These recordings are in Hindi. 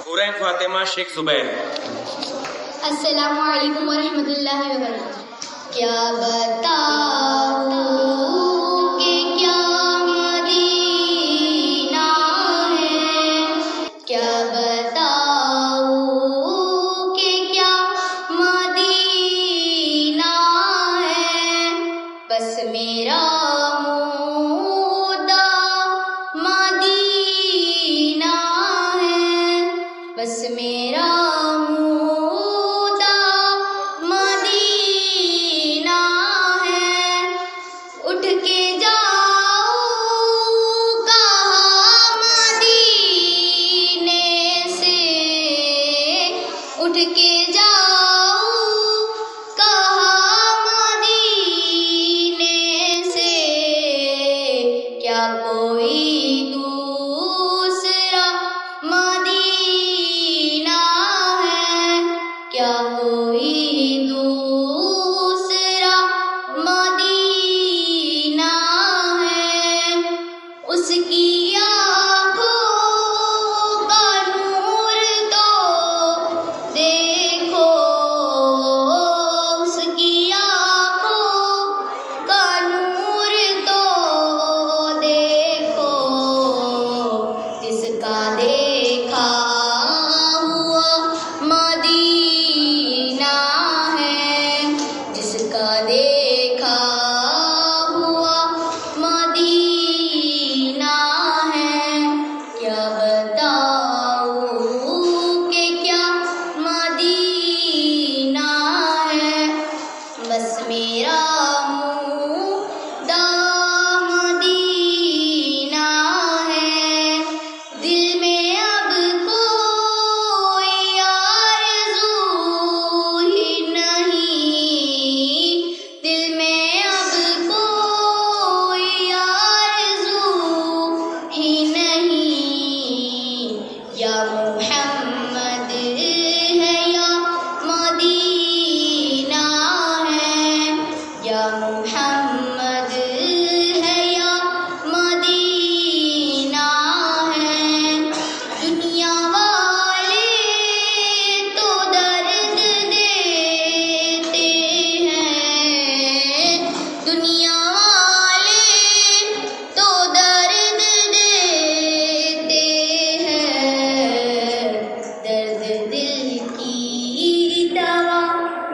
हुरैन फातिमा शेख जुबैर। अस्सलामु अलैकुम वरहमतुल्लाहि वबरकातुहू। क्या बताऊं कि क्या मदीना है, क्या बताऊं कि क्या मदीना है। बस मेरा मुद्दा मदीना है, बस मेरा उठ के जाऊं कहाँ मदीने से, उठ के जाऊं कहाँ मदीने से। क्या कोई दूसरा मदीना है, क्या कोई उसकी आँखों का नूर तो देखो, उसकी आँखों का नूर तो देखो। जिसका देखा हुआ मदीना है, जिसका देखा हुआ मदीना है। क्या बताऊं कि क्या मदीना है। बस मेरा मुद्दा मदीना है। दिल में अब कोई आरज़ू ही नहीं, दिल में अब कोई आरज़ू ही नहीं। या मुहम्मद है या मदीना है, या मुहम्मद है या मदीना है। दुनिया वाले तो दर्द देते हैं, दुनिया वाले तो दर्द देते हैं। दर्द दिल की दवा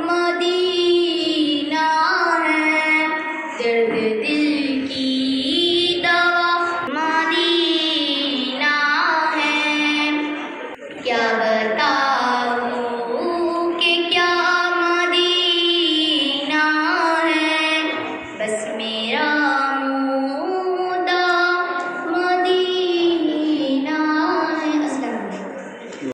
मदीना है, दर्द दिल की दवा मदीना है। क्या बता